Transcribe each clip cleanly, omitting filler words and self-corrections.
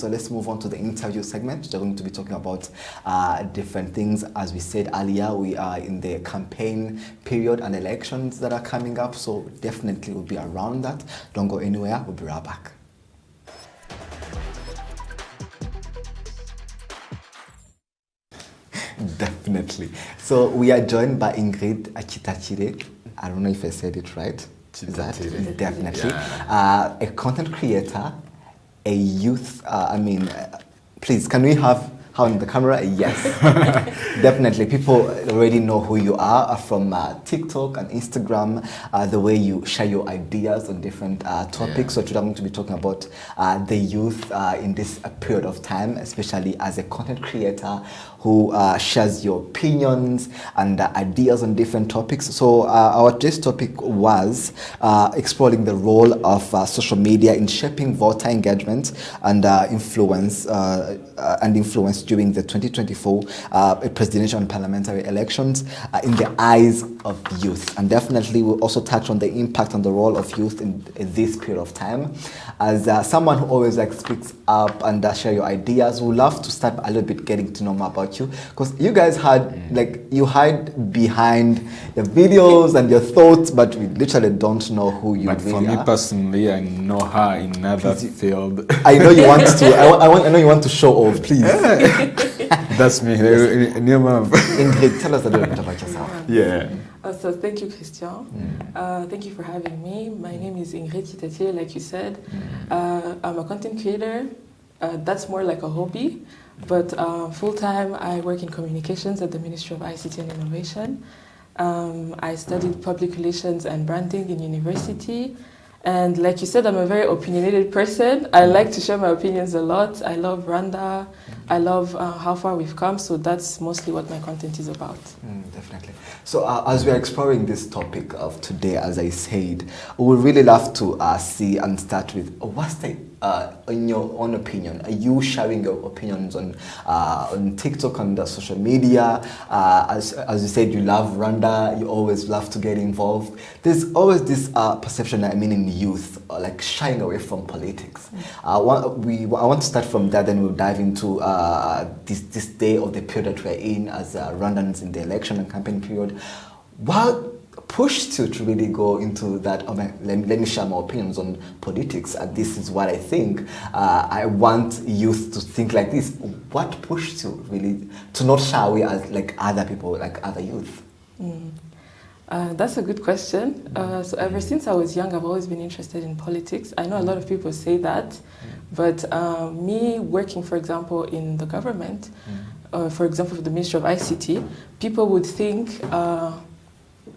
So let's move on to the interview segment. We're going to be talking about different things. As we said earlier, we are in the campaign period and elections that are coming up. So definitely we'll be around that. Don't go anywhere. We'll be right back. Definitely. So we are joined by Ingrid Chitachire. I don't know if I said it right. Is that? Definitely. Yeah. A content creator, a youth, please, can we have her on the camera? Yes. Definitely. People already know who you are from TikTok and Instagram, the way you share your ideas on different topics. Yeah. So today I'm going to be talking about the youth in this period of time, especially as a content creator who shares your opinions and ideas on different topics. So our today's topic was exploring the role of social media in shaping voter engagement and influence during the 2024 presidential and parliamentary elections in the eyes of youth. And definitely we'll also touch on the impact and the role of youth in this period of time. As someone who always speaks up and share your ideas, we'd love to start a little bit getting to know more about you, because you guys you hide behind your videos and your thoughts, but we literally don't know who you really are. But for me personally, I know her in another field. I know you want to. I know you want to show off, please. That's me. Ingrid, tell us a little bit about yourself. Yeah. So thank you, Christian. Thank you for having me. My name is Ingrid Chitachire, like you said. I'm a content creator. That's more like a hobby. But full-time, I work in communications at the Ministry of ICT and Innovation. I studied public relations and branding in university. And like you said, I'm a very opinionated person. I like to share my opinions a lot. I love Rwanda. I love how far we've come. So that's mostly what my content is about. Definitely. So as we're exploring this topic of today, as I said, we would really love to see and start with what's the, in your own opinion, are you sharing your opinions on TikTok and social media? As you said, you love Rwanda, you always love to get involved. There's always this perception, in youth, shying away from politics. I want to start from that, then we'll dive into this day of the period that we're in as Rwandans in the election and campaign period. What pushed you to really go into that? Let me share my opinions on politics, and this is what I think. I want youth to think like this. What pushed you really to not shy away as other people, like other youth? That's a good question. So ever since I was young, I've always been interested in politics. I know a lot of people say that, but me working, for example, in the government, for example, for the Ministry of ICT, people would think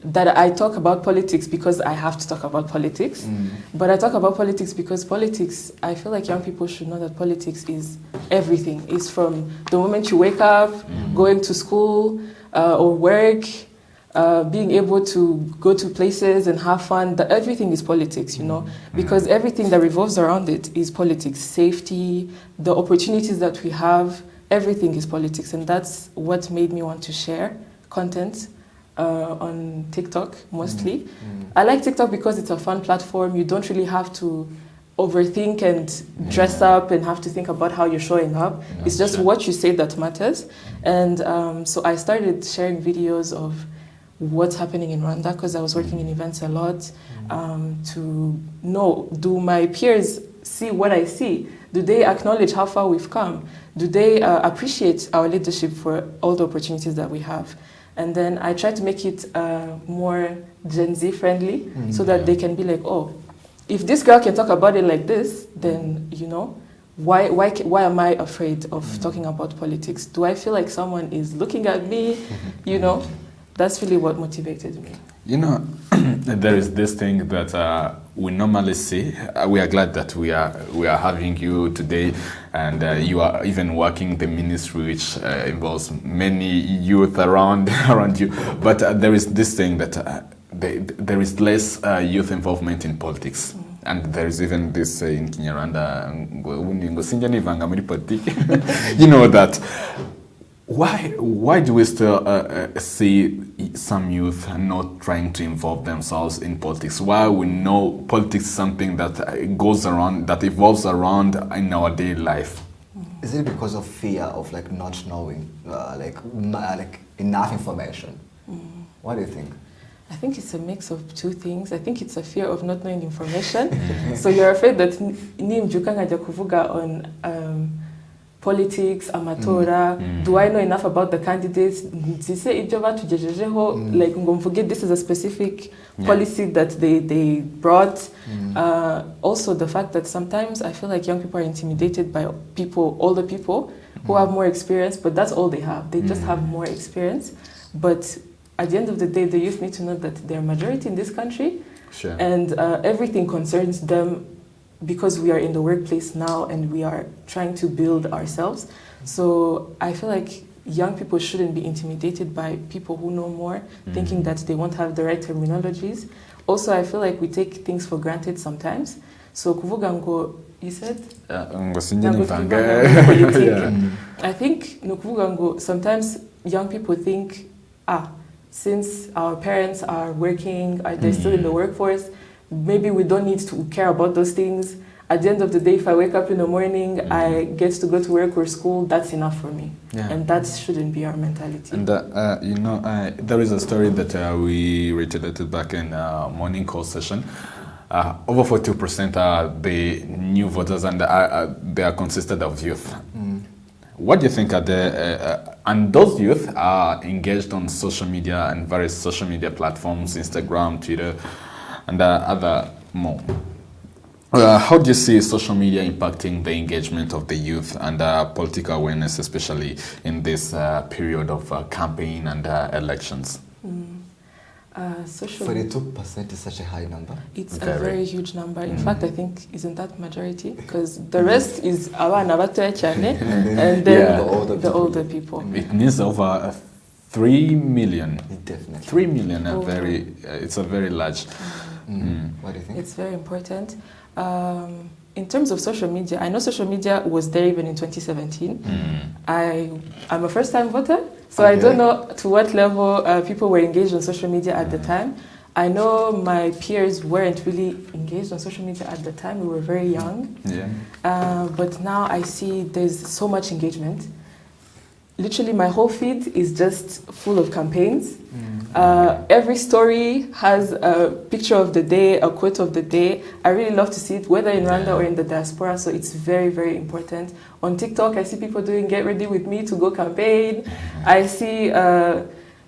that I talk about politics because I have to talk about politics. But I talk about politics because politics, I feel like young people should know that politics is everything. It's from the moment you wake up, going to school or work, being able to go to places and have fun. Everything is politics, because everything that revolves around it is politics. Safety, the opportunities that we have, everything is politics. And that's what made me want to share content on TikTok mostly. I like TikTok because it's a fun platform. You don't really have to overthink and dress up and have to think about how you're showing up. It's just what you say that matters. And so I started sharing videos of what's happening in Rwanda, because I was working in events a lot, to know, do my peers see what I see? Do they acknowledge how far we've come? Do they appreciate our leadership for all the opportunities that we have? And then I try to make it more Gen Z friendly, so that they can be like, oh, if this girl can talk about it like this, then, why am I afraid of talking about politics? Do I feel like someone is looking at me? That's really what motivated me. There is this thing that we normally see. We are glad that we are having you today, and you are even working the ministry, which involves many youth around you. But there is this thing that there is less youth involvement in politics. And there is even this in Kinyarwanda, that. Why do we still see some youth not trying to involve themselves in politics? Why we know politics is something that goes around, that evolves around in our daily life? Is it because of fear of like not knowing, like enough information? What do you think? I think it's a mix of two things. I think it's a fear of not knowing information. So you're afraid that nimjuka nkajya kuvuga on politics, amatora, do I know enough about the candidates? Nzise ibyo batugejejeho, like ngo mvuge this is a specific policy that they brought. Also the fact that sometimes I feel like young people are intimidated by people, older people who have more experience, but that's all they have. They just have more experience. But at the end of the day, the youth need to know that they're a majority in this country, and everything concerns them because we are in the workplace now and we are trying to build ourselves. So I feel like young people shouldn't be intimidated by people who know more, thinking that they won't have the right terminologies. Also, I feel like we take things for granted sometimes. So kuvuga ngo, you said? I think kuvuga ngo, sometimes young people think, since our parents are working, they're still in the workforce, maybe we don't need to care about those things. At the end of the day, if I wake up in the morning, I get to go to work or school, that's enough for me. And that shouldn't be our mentality. And there is a story that we reiterated back in morning call session. Over 42% are the new voters, and they are consisted of youth. What do you think are and those youth are engaged on social media and various social media platforms, Instagram, Twitter, and other more. How do you see social media impacting the engagement of the youth and political awareness, especially in this period of campaign and elections? 42% is such a high number. It's a very huge number. In fact, I think isn't that majority, because the rest is abana batoya cyane, and then the older people. It needs over 3 million. Definitely. 3 million. It's a very large. What do you think? It's very important. In terms of social media, I know social media was there even in 2017. I'm a first-time voter, so I don't know to what level people were engaged on social media at the time. I know my peers weren't really engaged on social media at the time. We were very young. But now I see there's so much engagement. Literally, my whole feed is just full of campaigns. Every story has a picture of the day, a quote of the day. I really love to see it, whether in Rwanda or in the diaspora, so it's very, very important. On TikTok, I see people doing Get Ready With Me to go campaign. I see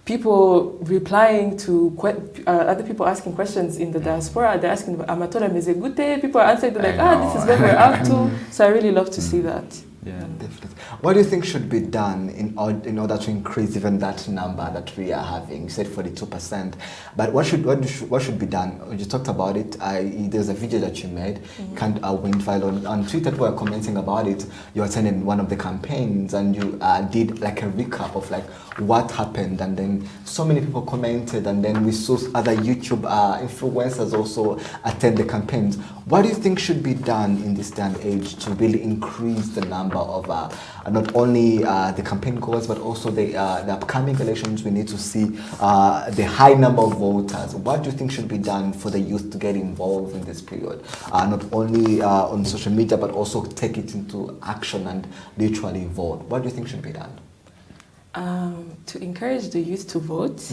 people replying to other people asking questions in the diaspora. They're asking, Amatora meze gute? People are answering, they're like, this is what we're up to. So I really love to see that. Yeah, definitely. What do you think should be done in order to increase even that number that we are having? You said 42%, but what should be done? You talked about it. There's a video that you made, Windfile on Twitter. People were commenting about it. You attended one of the campaigns and you did like a recap of like what happened, and then so many people commented, and then we saw other YouTube influencers also attend the campaigns. What do you think should be done in this day and age to really increase the number of not only the campaign goals, but also the upcoming elections? We need to see the high number of voters. What do you think should be done for the youth to get involved in this period? Not only on social media, but also take it into action and literally vote. What do you think should be done? To encourage the youth to vote,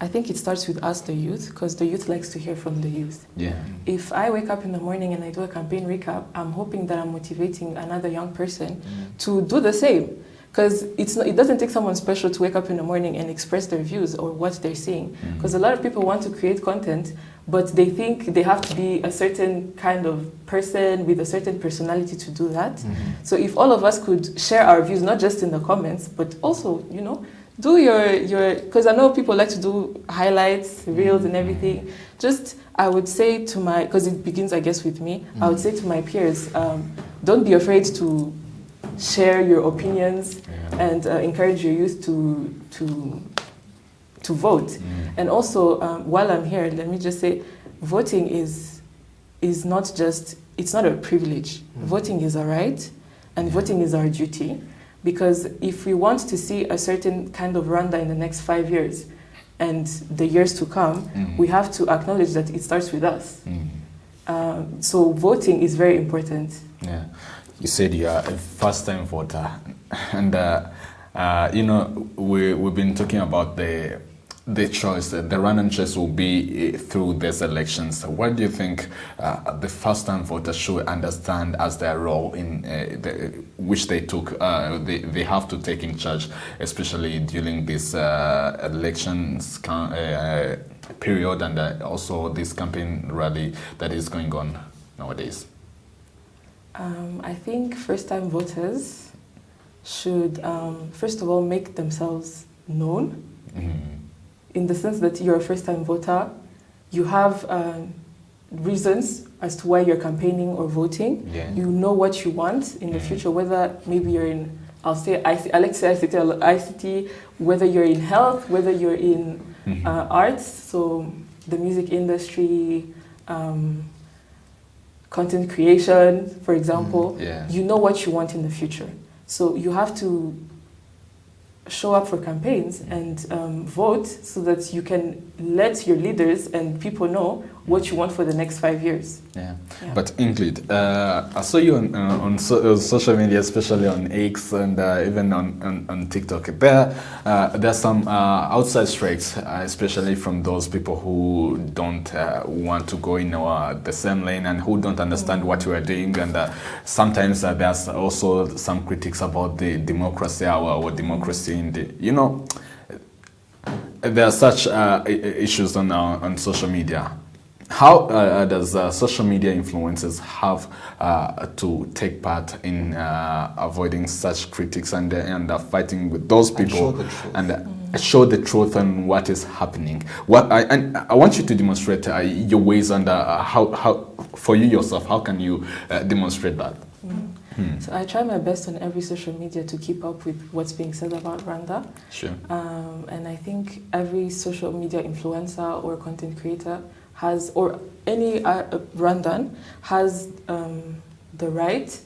I think it starts with us, the youth, because the youth likes to hear from the youth. If I wake up in the morning and I do a campaign recap, I'm hoping that I'm motivating another young person to do the same. Because it doesn't take someone special to wake up in the morning and express their views or what they're seeing. Because a lot of people want to create content, but they think they have to be a certain kind of person with a certain personality to do that. So if all of us could share our views, not just in the comments, but also, do your, because I know people like to do highlights, reels and everything. Just, I would say to because it begins, I guess, with me, I would say to my peers, don't be afraid to share your opinions and encourage your youth to vote. And also, while I'm here, let me just say, voting is not just, it's not a privilege. Voting is a right, and voting is our duty. Because if we want to see a certain kind of Rwanda in the next 5 years and the years to come, we have to acknowledge that it starts with us. So voting is very important. You said you are a first-time voter, and you know we've been talking about the choice. The Rwandan choice will be through these elections. What do you think the first-time voters should understand as their role in which they took? They have to take in charge, especially during this elections period, and also this campaign rally that is going on nowadays. I think first-time voters should, first of all, make themselves known. In the sense that you're a first-time voter, you have reasons as to why you're campaigning or voting. Yeah. You know what you want in the future, whether maybe you're in, I like to say ICT, whether you're in health, whether you're in arts, so the music industry, content creation, for example. You know what you want in the future. So you have to show up for campaigns and vote so that you can let your leaders and people know what you want for the next 5 years. Yeah. But Ingrid, I saw you on social media, especially on X and even on TikTok. There's some outside strikes, especially from those people who don't want to go in the same lane and who don't understand what you are doing. And sometimes there's also some critics about the democracy, our democracy in the, you know, there are such issues on social media. How does social media influencers have to take part in avoiding such critics and fighting with those people and show the truth on what is happening? I want you to demonstrate your ways and how for you yourself, how can you demonstrate that? So I try my best on every social media to keep up with what's being said about Rwanda. Sure. And I think every social media influencer or content creator has, or any Rwandan has the right,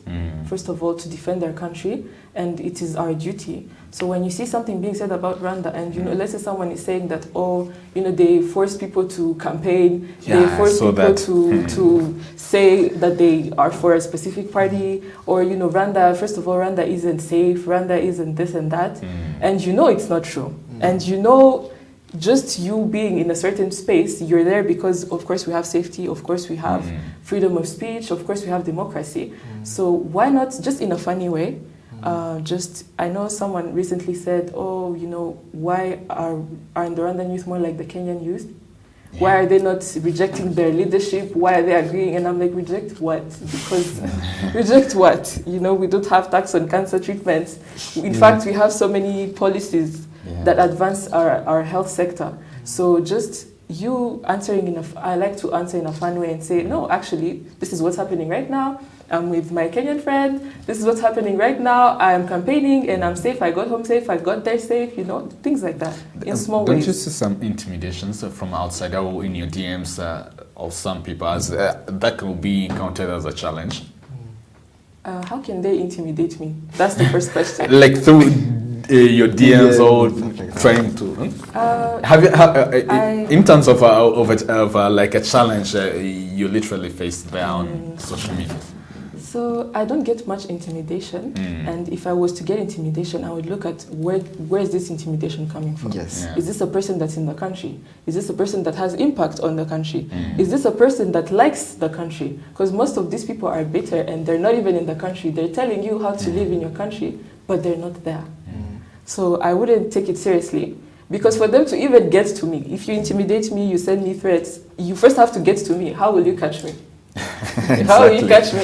first of all, to defend their country, and it is our duty. So when you see something being said about Rwanda, and you know, let's say someone is saying that, oh, you know, they force people to campaign, they force people to say that they are for a specific party, or you know, Rwanda, first of all, Rwanda isn't safe, Rwanda isn't this and that, and you know it's not true, and you know, just you being in a certain space, you're there because, of course, we have safety, of course, we have freedom of speech, of course, we have democracy. So why not, just in a funny way, I know someone recently said, oh, you know, why are the Rwandan youth more like the Kenyan youth? Yeah. Why are they not rejecting their leadership? Why are they agreeing? And I'm like, reject what? Because reject what? You know, we don't have tax on cancer treatments. In fact, we have so many policies that advance our health sector. So just you answering I like to answer in a fun way and say, no, actually, this is what's happening right now. I'm with my Kenyan friend. This is what's happening right now. I'm campaigning and I'm safe. I got home safe. I got there safe. You know, things like that in small ways. Don't you see some intimidations from outside or in your DMs of some people as that could be encountered as a challenge? How can they intimidate me? That's the first question. Like through your DMs or trying to have you in terms of like a challenge you literally face there on social media? So I don't get much intimidation, and if I was to get intimidation, I would look at where is this intimidation coming from? Yes. Is this a person that's in the country? Is this a person that has impact on the country? Is this a person that likes the country? Because most of these people are bitter and they're not even in the country. They're telling you how to live in your country, but they're not there. So I wouldn't take it seriously. Because for them to even get to me, if you intimidate me, you send me threats, you first have to get to me. How will you catch me? Exactly. How will you catch me?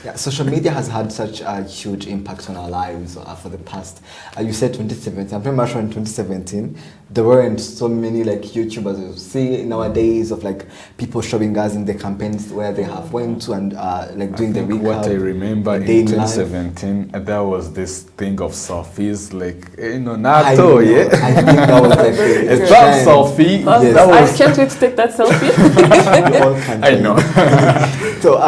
Yeah, social media has had such a huge impact on our lives for the past. You said 2017. I'm pretty much sure in 2017 there weren't so many like YouTubers you see nowadays of like people showing us in the campaigns where they have went to and like doing the recap. What I remember in 2017, there was this thing of selfies, like NATO, yeah. I think that was like a selfie. Yes. I can't wait to take that selfie. I know. So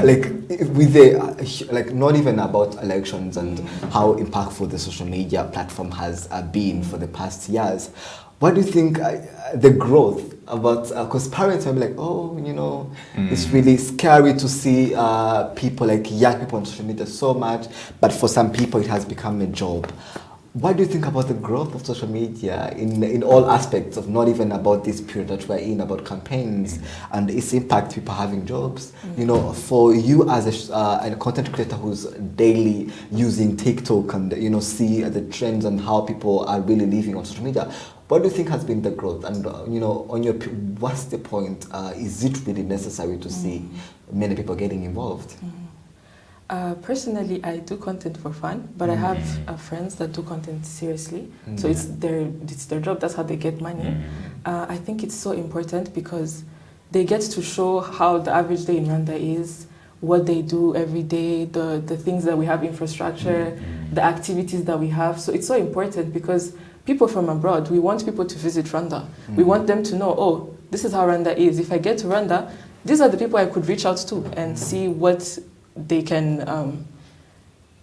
like with the like not even about elections and how impactful the social media platform has been for the past years, what do you think the growth about, because parents will be like, oh, you know, it's really scary to see people, like young people on social media so much, but for some people it has become a job. What do you think about the growth of social media in all aspects of, not even about this period that we're in, about campaigns and its impact, people having jobs? You know, for you as a content creator who's daily using TikTok and, you know, see the trends and how people are really living on social media, what do you think has been the growth? And, you know, on your, what's the point? Is it really necessary to see many people getting involved? Personally, I do content for fun, but I have friends that do content seriously. So it's their job. That's how they get money. I think it's so important because they get to show how the average day in Rwanda is, what they do every day, the things that we have, infrastructure, the activities that we have. So it's so important because people from abroad, we want people to visit Rwanda. We want them to know, oh, this is how Rwanda is. If I get to Rwanda, these are the people I could reach out to and see what they can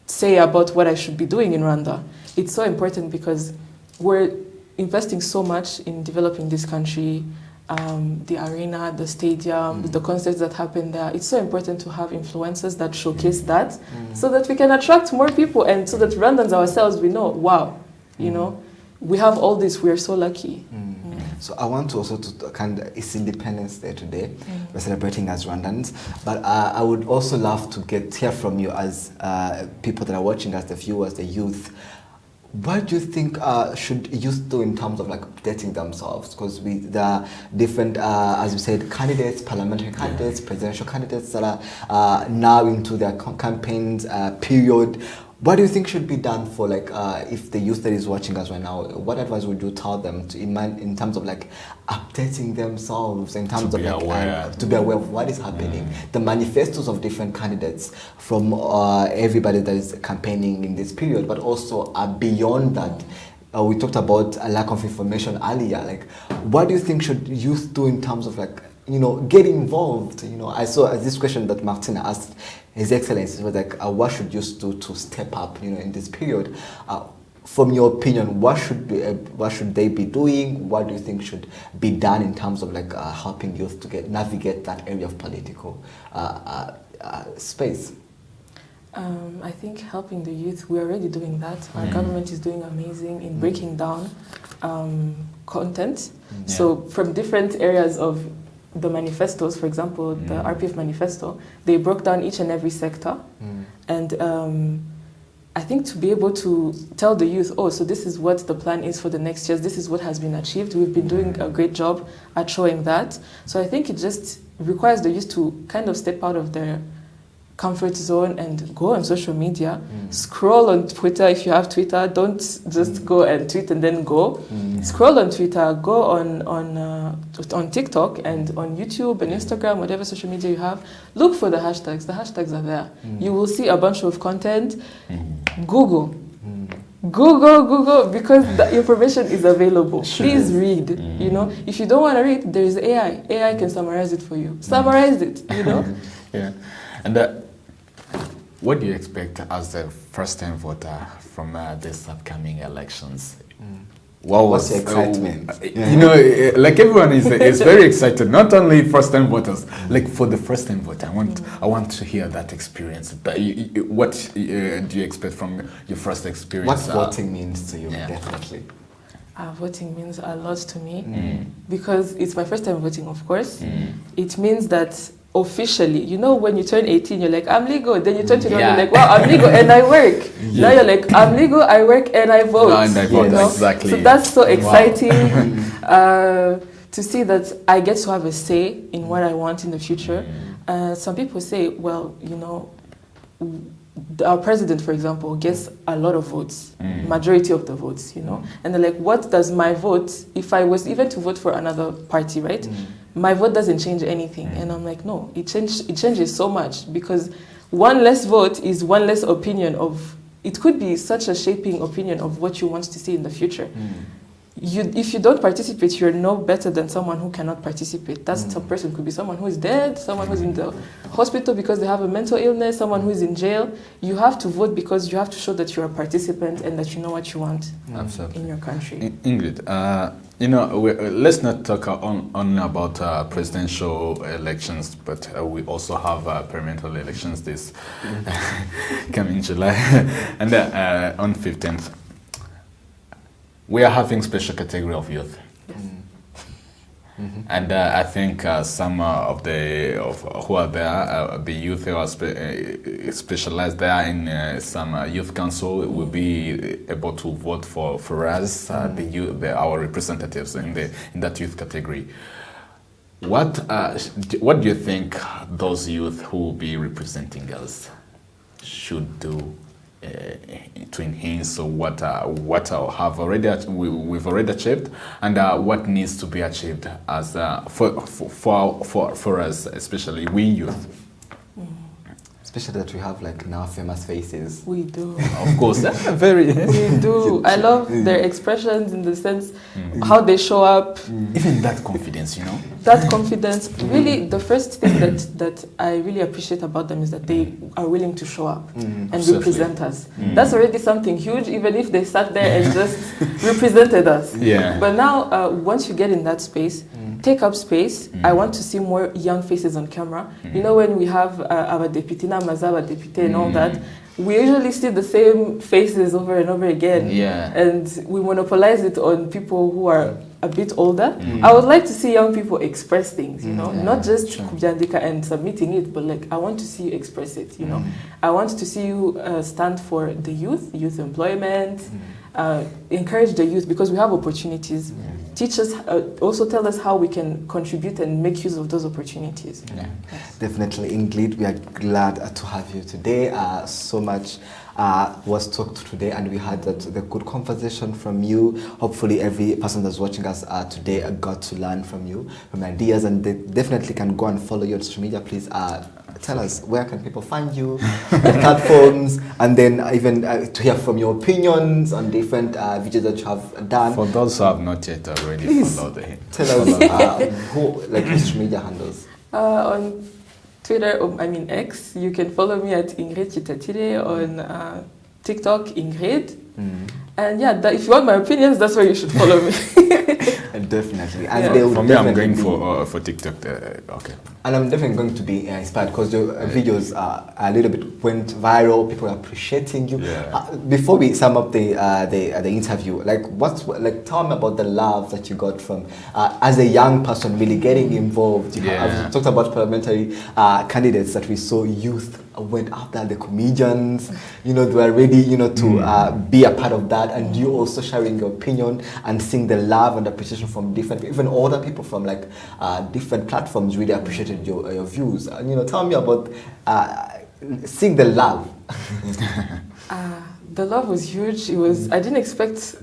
say about what I should be doing in Rwanda. It's so important because we're investing so much in developing this country, the arena, the stadium, the concerts that happen there. It's so important to have influencers that showcase that so that we can attract more people and so that Rwandans ourselves, we know, wow, you know, we have all this, we are so lucky. So I want to also to kind of, it's Independence Day today. We're celebrating as Rwandans, but I would also love to hear from you as people that are watching us, the viewers, the youth. What do you think should youth do in terms of like updating themselves? Because there are different, as you said, candidates, parliamentary candidates, presidential candidates that are now into their campaigns period. What do you think should be done for, like, if the youth that is watching us right now, what advice would you tell them in terms of like updating themselves, in terms of like, to be aware of what is happening, the manifestos of different candidates from everybody that is campaigning in this period, but also beyond that? We talked about a lack of information earlier. Like, what do you think should youth do in terms of like, you know, get involved? You know, I saw this question that Martina asked His Excellency, was like, what should youth do to step up, you know, in this period? From your opinion, what should they be doing? What do you think should be done in terms of like helping youth to navigate that area of political space? I think helping the youth, we're already doing that. Our government is doing amazing in breaking down content. So from different areas of the manifestos, for example, the RPF manifesto, they broke down each and every sector. And I think to be able to tell the youth, oh, so this is what the plan is for the next years, this is what has been achieved, we've been doing a great job at showing that. So I think it just requires the youth to kind of step out of their comfort zone and go on social media, scroll on Twitter if you have Twitter. Don't just go and tweet and then go. Scroll on Twitter, go on TikTok and on YouTube and Instagram, whatever social media you have. Look for the hashtags. The hashtags are there. You will see a bunch of content. Google. Google, because the information is available. Please read. You know, if you don't want to read, there is AI. AI can summarize it for you. Summarize it. You know. Yeah, and what do you expect as a first-time voter from this upcoming elections? What's the excitement? You know, like everyone is very excited. Not only first-time voters, like for the first-time voter, I want to hear that experience. What do you expect from your first experience? What voting means to you, definitely. Voting means a lot to me because it's my first time voting, of course. It means that officially, you know, when you turn 18, you're like, I'm legal. Then you turn 21, you're like, wow, I'm legal and I work. Now you're like, I'm legal, I work and I vote. And I vote, you know? exactly. So that's so exciting to see that I get to have a say in what I want in the future. Some people say, well, you know, our president, for example, gets a lot of votes, majority of the votes, you know. And they're like, what does my vote, if I was even to vote for another party, right? My vote doesn't change anything. And I'm like, no, it changes so much because one less vote is one less opinion of, it could be such a shaping opinion of what you want to see in the future. if you don't participate, you're no better than someone who cannot participate. That person could be someone who is dead, someone who's in the hospital because they have a mental illness, someone who is in jail. You have to vote because you have to show that you're a participant and that you know what you want in your country. Ingrid, let's not talk only about presidential elections, but we also have parliamentary elections this coming July and on 15th. We are having special category of youth. Yes. And I think some of who are there, the youth who are specialized there in some youth council will be able to vote for us, our representatives in that youth category. What do you think those youth who will be representing us should do to enhance what we've already achieved, and what needs to be achieved as for us, especially we youth? Especially that we have like now famous faces. We do. Of course, very. We do. I love their expressions in the sense how they show up. Even that confidence, That confidence. Really, the first thing that I really appreciate about them is that they are willing to show up and represent us. That's already something huge, even if they sat there and just represented us. Yeah. But now, once you get in that space, take up space. I want to see more young faces on camera. When we have our deputy, Mazaba deputy and all that, we usually see the same faces over and over again. Yeah. And we monopolize it on people who are a bit older. I would like to see young people express things, not just kubyandika and submitting it, but like I want to see you express it, I want to see you stand for the youth employment, encourage the youth because we have opportunities. Teach us, also tell us how we can contribute and make use of those opportunities. Yeah. Yes. Definitely, Ingrid, we are glad to have you today. So much was talked today, and we had the good conversation from you. Hopefully, every person that's watching us today got to learn from you, from ideas, and they definitely can go and follow you on social media. Please tell us where can people find you, the platforms, and then even to hear from your opinions on different videos that you have done. For those who have not yet already followed him, tell us who social media handles. On Twitter, X, you can follow me at Ingrid Chitatire, on TikTok, Ingrid. And if you want my opinions, that's where you should follow me. Definitely. And for me, I'm going for TikTok. Okay. And I'm definitely going to be inspired because your videos a little bit went viral. People are appreciating you. Yeah. Before we sum up the interview, tell me about the love that you got from as a young person really getting involved. I've talked about parliamentary candidates that we saw. Youth went out there, the comedians, they were ready, to be a part of that, and you also sharing your opinion and seeing the love and appreciation from different, even older people from different platforms really appreciated your views. Tell me about seeing the love. The love was huge. I didn't expect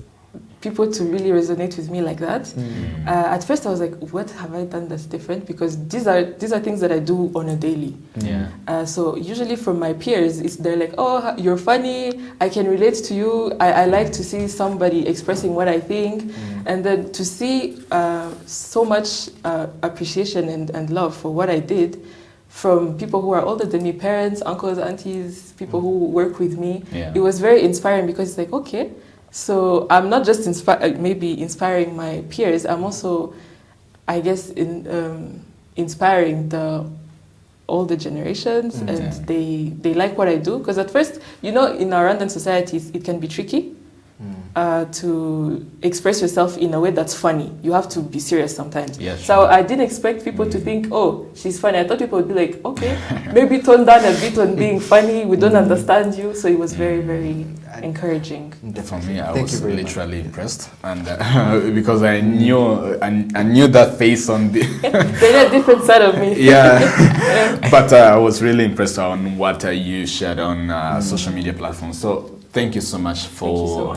people to really resonate with me like that. At first I was like, what have I done that's different? Because these are things that I do on a daily. So usually from my peers, they're like, oh, you're funny, I can relate to you, I like to see somebody expressing what I think. And then to see so much appreciation and love for what I did from people who are older than me, parents, uncles, aunties, people who work with me, it was very inspiring because it's like, okay, so I'm not just inspiring my peers, I'm also, I guess, inspiring the older generations, and they like what I do. Because at first, in our Rwandan societies, it can be tricky to express yourself in a way that's funny. You have to be serious sometimes. Yes, so I didn't expect people to think, oh, she's funny. I thought people would be like, okay, maybe tone down a bit on being funny. We don't understand you. So it was very, very encouraging. For me, I was literally impressed, and because I knew that face on the they had a different side of me. But I was really impressed on what you shared on social media platforms. So thank you so much for